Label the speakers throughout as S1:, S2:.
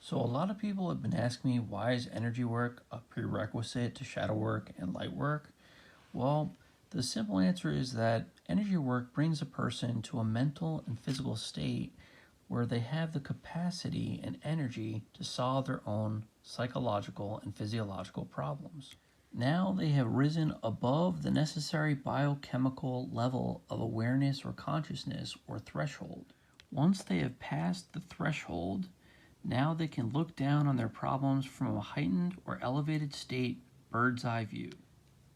S1: So a lot of people have been asking me, why is energy work a prerequisite to shadow work and light work? Well, the simple answer is that energy work brings a person to a mental and physical state where they have the capacity and energy to solve their own psychological and physiological problems. Now they have risen above the necessary biochemical level of awareness or consciousness or threshold. Once they have passed the threshold, now they can look down on their problems from a heightened or elevated state bird's eye view.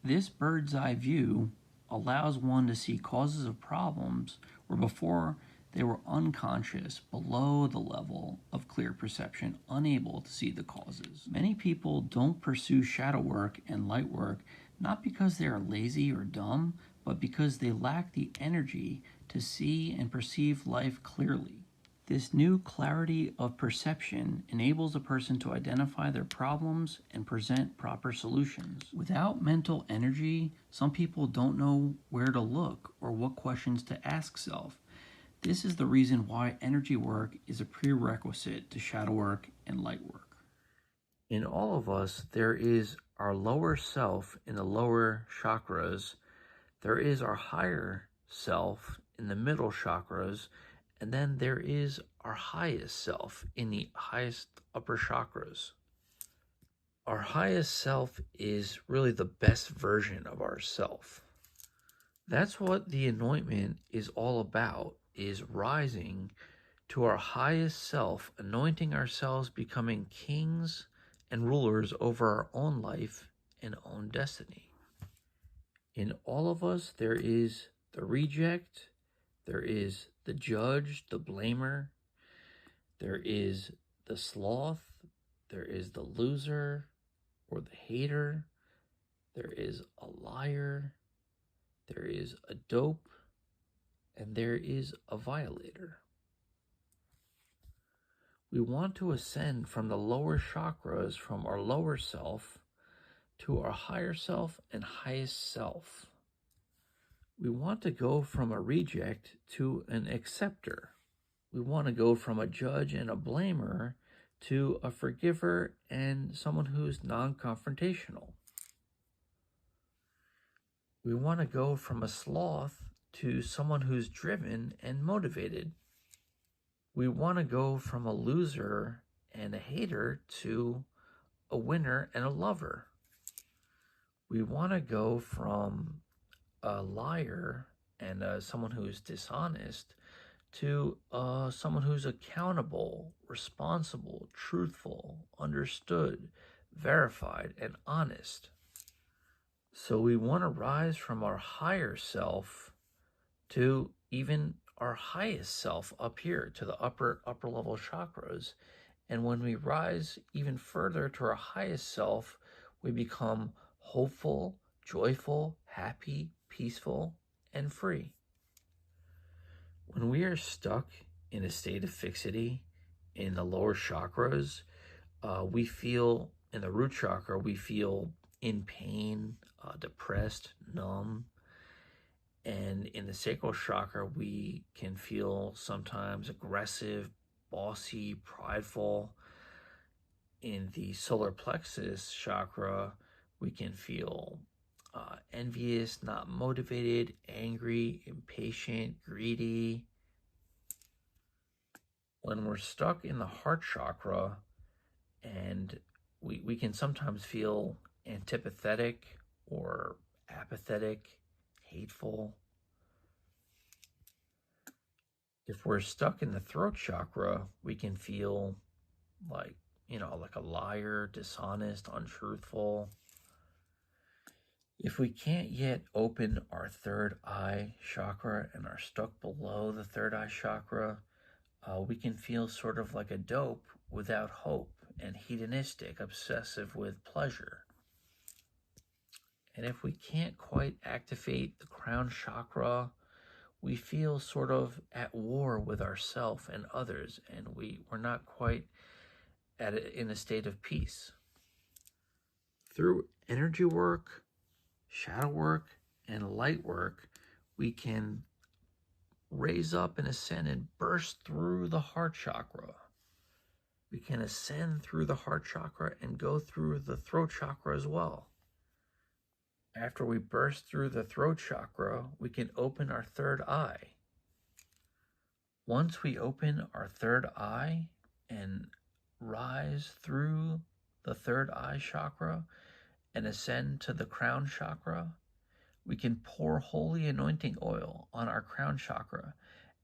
S1: This bird's eye view allows one to see causes of problems where before they were unconscious, below the level of clear perception, unable to see the causes. Many people don't pursue shadow work and light work not because they are lazy or dumb, but because they lack the energy to see and perceive life clearly. This new clarity of perception enables a person to identify their problems and present proper solutions. Without mental energy, some people don't know where to look or what questions to ask self. This is the reason why energy work is a prerequisite to shadow work and light work. In all of us, there is our lower self in the lower chakras, there is our higher self in the middle chakras, and then there is our highest self in the highest upper chakras. Our highest self is really the best version of ourself. That's what the anointment is all about, is rising to our highest self, anointing ourselves, becoming kings and rulers over our own life and own destiny. In all of us, there is the reject, there is the judge, the blamer, there is the sloth, there is the loser or the hater, there is a liar, there is a dope, and there is a violator. We want to ascend from the lower chakras, from our lower self, to our higher self and highest self. We want to go from a reject to an acceptor. We want to go from a judge and a blamer to a forgiver and someone who's non-confrontational. We want to go from a sloth to someone who's driven and motivated. We want to go from a loser and a hater to a winner and a lover. We want to go from a liar and someone who is dishonest to someone who's accountable, responsible, truthful, understood, verified, and honest. So we want to rise from our higher self to even our highest self up here, to the upper level chakras. And when we rise even further to our highest self, we become hopeful, joyful, happy, peaceful, and free. When we are stuck in a state of fixity in the lower chakras, we feel, in the root chakra, we feel in pain, depressed, numb. And in the sacral chakra, we can feel sometimes aggressive, bossy, prideful. In the solar plexus chakra, we can feel envious, not motivated, angry, impatient, greedy. When we're stuck in the heart chakra, and we can sometimes feel antipathetic or apathetic, hateful. If we're stuck in the throat chakra, we can feel like, like a liar, dishonest, untruthful. If we can't yet open our third eye chakra and are stuck below the third eye chakra, we can feel sort of like a dope without hope, and hedonistic, obsessive with pleasure. And if we can't quite activate the crown chakra, we feel sort of at war with ourselves and others, and we're not quite in a state of peace. Through energy work, shadow work, and light work, we can raise up and ascend and burst through the heart chakra. we can ascend through the heart chakra and go through the throat chakra as well. After we burst through the throat chakra, we can open our third eye. Once we open our third eye and rise through the third eye chakra and ascend to the crown chakra, we can pour holy anointing oil on our crown chakra,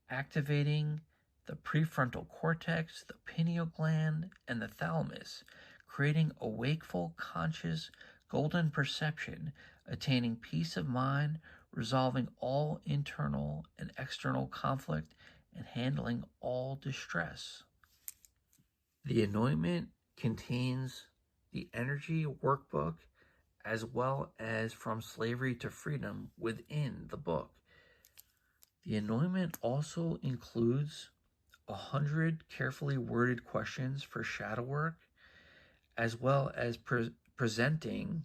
S1: activating the prefrontal cortex, the pineal gland, and the thalamus, creating a wakeful, conscious, golden perception, attaining peace of mind, resolving all internal and external conflict, and handling all distress. The anointment contains the energy workbook as well as From Slavery to Freedom within the book. The anointment also includes 100 carefully worded questions for shadow work, as well as presenting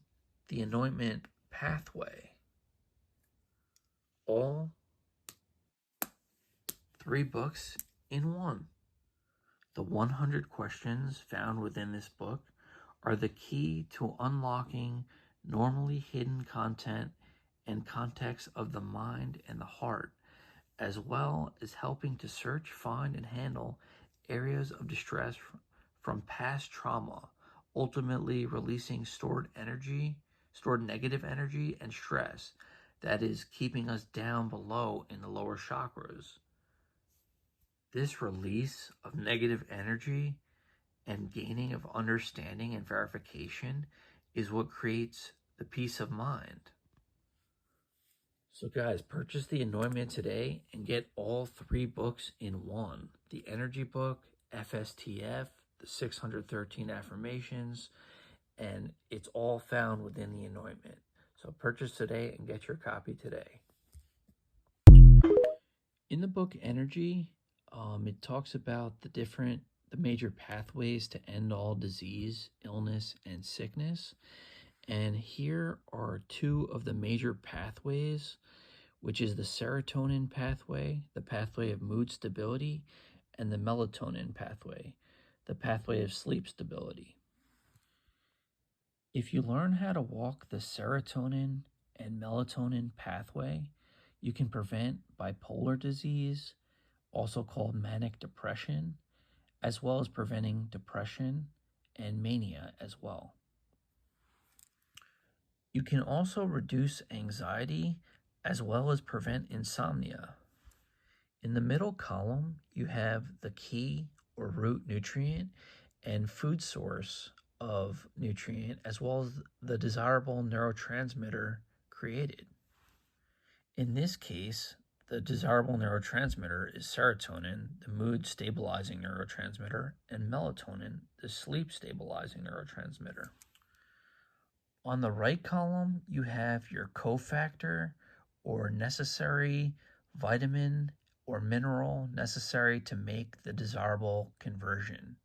S1: the anointment pathway. All 3 books in one. The 100 questions found within this book are the key to unlocking normally hidden content and context of the mind and the heart, as well as helping to search, find, and handle areas of distress from past trauma, ultimately releasing stored negative energy and stress that is keeping us down below in the lower chakras. This release of negative energy and gaining of understanding and verification is what creates the peace of mind. So guys, purchase the anointment today and get all 3 books in one. The energy book, FSTF, the 613 affirmations, and it's all found within the anointment. So purchase today and get your copy today. In the book Energy, it talks about the major pathways to end all disease, illness, and sickness. And here are 2 of the major pathways, which is the serotonin pathway, the pathway of mood stability, and the melatonin pathway, the pathway of sleep stability. If you learn how to walk the serotonin and melatonin pathway, you can prevent bipolar disease, also called manic depression, as well as preventing depression and mania as well. You can also reduce anxiety as well as prevent insomnia. In the middle column, you have the key or root nutrient and food source of nutrient, as well as the desirable neurotransmitter created. In this case, the desirable neurotransmitter is serotonin, the mood stabilizing neurotransmitter, and melatonin, the sleep stabilizing neurotransmitter. On the right column, you have your cofactor or necessary vitamin or mineral necessary to make the desirable conversion.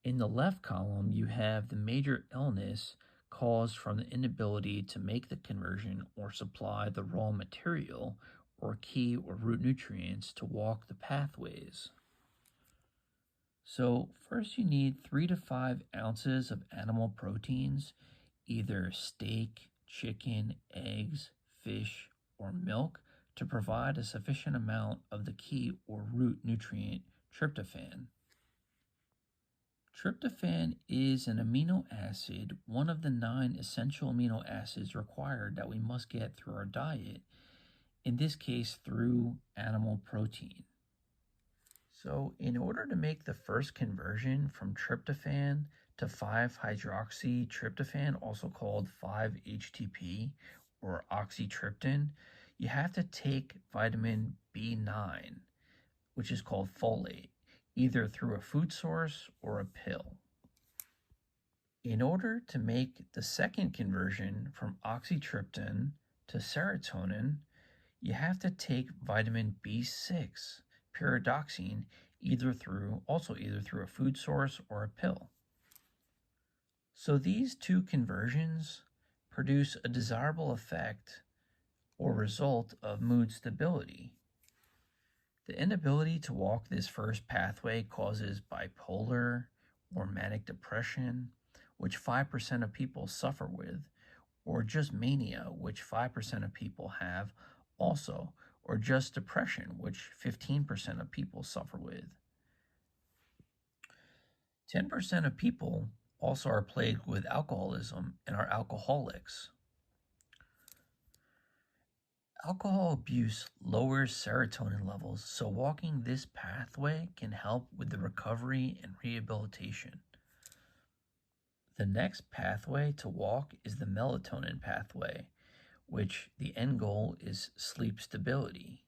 S1: In the left column, you have the major illness caused from the inability to make the conversion or supply the raw material or key or root nutrients to walk the pathways. So first you need 3 to 5 ounces of animal proteins, either steak, chicken, eggs, fish, or milk, to provide a sufficient amount of the key or root nutrient tryptophan. Tryptophan is an amino acid, one of the 9 essential amino acids required that we must get through our diet, in this case through animal protein. So in order to make the first conversion from tryptophan to 5-hydroxytryptophan, also called 5-HTP or oxytryptin, you have to take vitamin B9, which is called folate, either through a food source or a pill. In order to make the second conversion from oxytryptin to serotonin, you have to take vitamin B6, pyridoxine, either through a food source or a pill. So these 2 conversions produce a desirable effect or result of mood stability. The inability to walk this first pathway causes bipolar or manic depression, which 5% of people suffer with, or just mania, which 5% of people have also, or just depression, which 15% of people suffer with. 10% of people also are plagued with alcoholism and are alcoholics. Alcohol abuse lowers serotonin levels, so walking this pathway can help with the recovery and rehabilitation. The next pathway to walk is the melatonin pathway, which the end goal is sleep stability.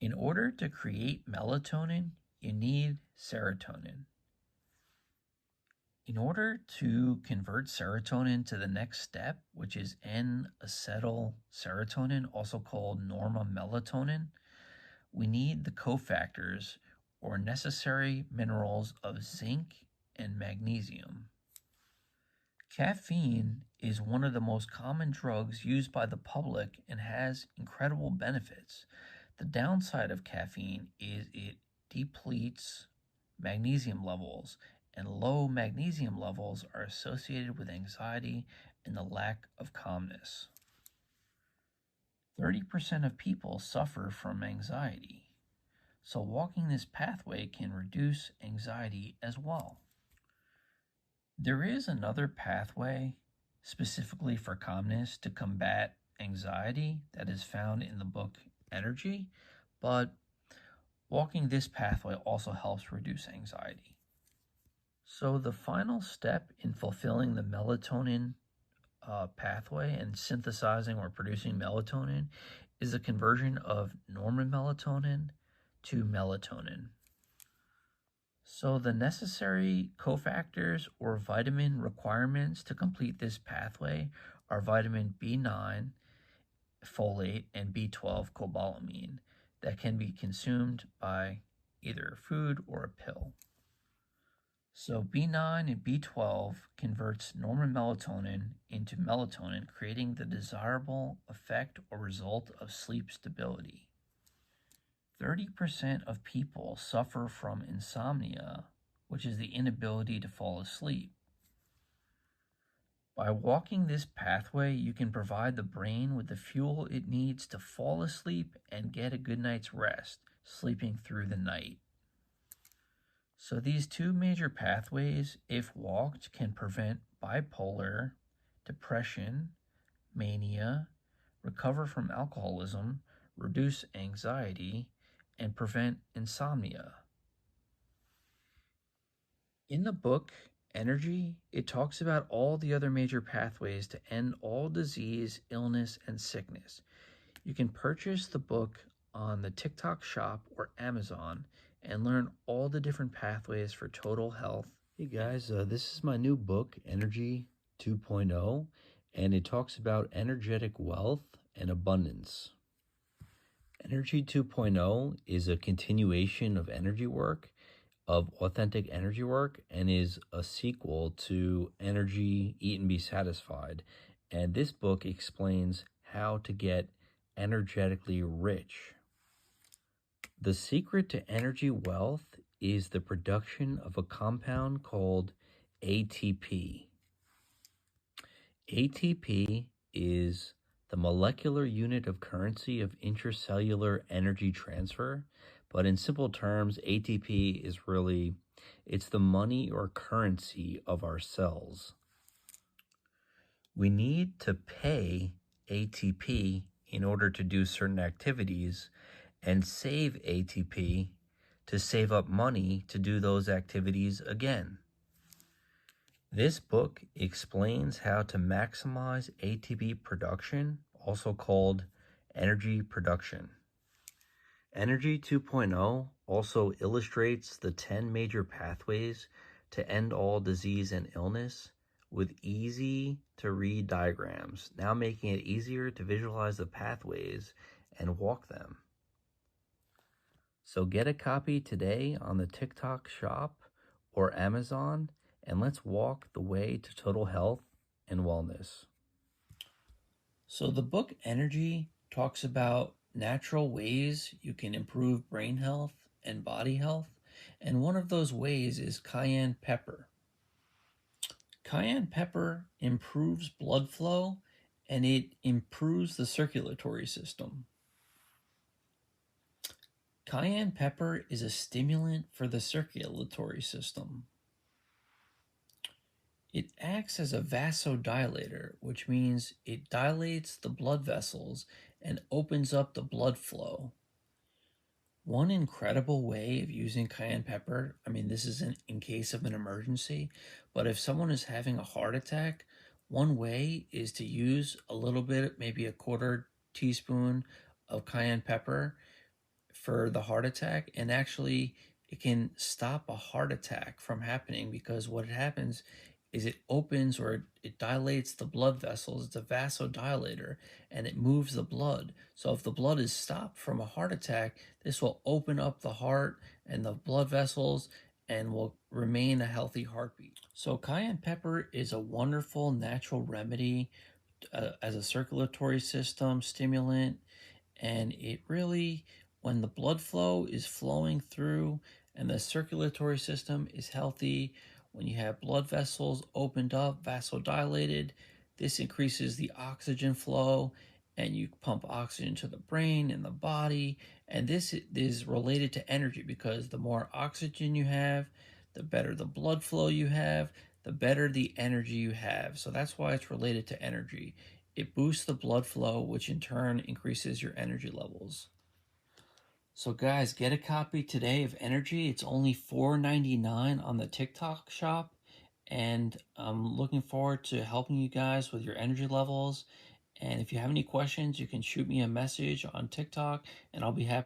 S1: In order to create melatonin, you need serotonin. In order to convert serotonin to the next step, which is N-acetylserotonin, also called normomelatonin, we need the cofactors or necessary minerals of zinc and magnesium. Caffeine is one of the most common drugs used by the public and has incredible benefits. The downside of caffeine is it depletes magnesium levels, and low magnesium levels are associated with anxiety and the lack of calmness. 30% of people suffer from anxiety, so walking this pathway can reduce anxiety as well. There is another pathway specifically for calmness to combat anxiety that is found in the book Energy, but walking this pathway also helps reduce anxiety. So the final step in fulfilling the melatonin pathway and synthesizing or producing melatonin is the conversion of normomelatonin to melatonin. So the necessary cofactors or vitamin requirements to complete this pathway are vitamin B9, folate, and B12 cobalamin that can be consumed by either food or a pill. So B9 and B12 converts normomelatonin into melatonin, creating the desirable effect or result of sleep stability. 30% of people suffer from insomnia, which is the inability to fall asleep. By walking this pathway, you can provide the brain with the fuel it needs to fall asleep and get a good night's rest, sleeping through the night. So these two major pathways, if walked, can prevent bipolar, depression, mania, recover from alcoholism, reduce anxiety, and prevent insomnia. In the book Energy, it talks about all the other major pathways to end all disease, illness, and sickness. You can purchase the book on the TikTok shop or Amazon and learn all the different pathways for total health. Hey guys, this is my new book, Energy 2.0, and it talks about energetic wealth and abundance. Energy 2.0 is a continuation of energy work, of authentic energy work, and is a sequel to Energy, Eat and Be Satisfied. And this book explains how to get energetically rich. The secret to energy wealth is the production of a compound called ATP. ATP is the molecular unit of currency of intracellular energy transfer, but in simple terms, ATP is really, it's the money or currency of our cells. We need to pay ATP in order to do certain activities and save ATP to save up money to do those activities again. This book explains how to maximize ATP production, also called energy production. Energy 2.0 also illustrates the 10 major pathways to end all disease and illness with easy to read diagrams, now making it easier to visualize the pathways and walk them. So get a copy today on the TikTok shop or Amazon, and let's walk the way to total health and wellness. So the book Energy talks about natural ways you can improve brain health and body health, and one of those ways is cayenne pepper. Cayenne pepper improves blood flow and it improves the circulatory system. Cayenne pepper is a stimulant for the circulatory system. It acts as a vasodilator, which means it dilates the blood vessels and opens up the blood flow. One incredible way of using cayenne pepper, this is in case of an emergency, but if someone is having a heart attack, one way is to use a little bit, maybe a quarter teaspoon of cayenne pepper for the heart attack, and actually it can stop a heart attack from happening, because what happens is it opens or it dilates the blood vessels. It's a vasodilator and it moves the blood. So if the blood is stopped from a heart attack, this will open up the heart and the blood vessels and will remain a healthy heartbeat. So cayenne pepper is a wonderful natural remedy as a circulatory system stimulant, and it really, when the blood flow is flowing through and the circulatory system is healthy, when you have blood vessels opened up, vasodilated, this increases the oxygen flow and you pump oxygen to the brain and the body. And this is related to energy, because the more oxygen you have, the better the blood flow you have, the better the energy you have. So that's why it's related to energy. It boosts the blood flow, which in turn increases your energy levels. So guys, get a copy today of Energy. It's only $4.99 on the TikTok shop, and I'm looking forward to helping you guys with your energy levels. And if you have any questions, you can shoot me a message on TikTok and I'll be happy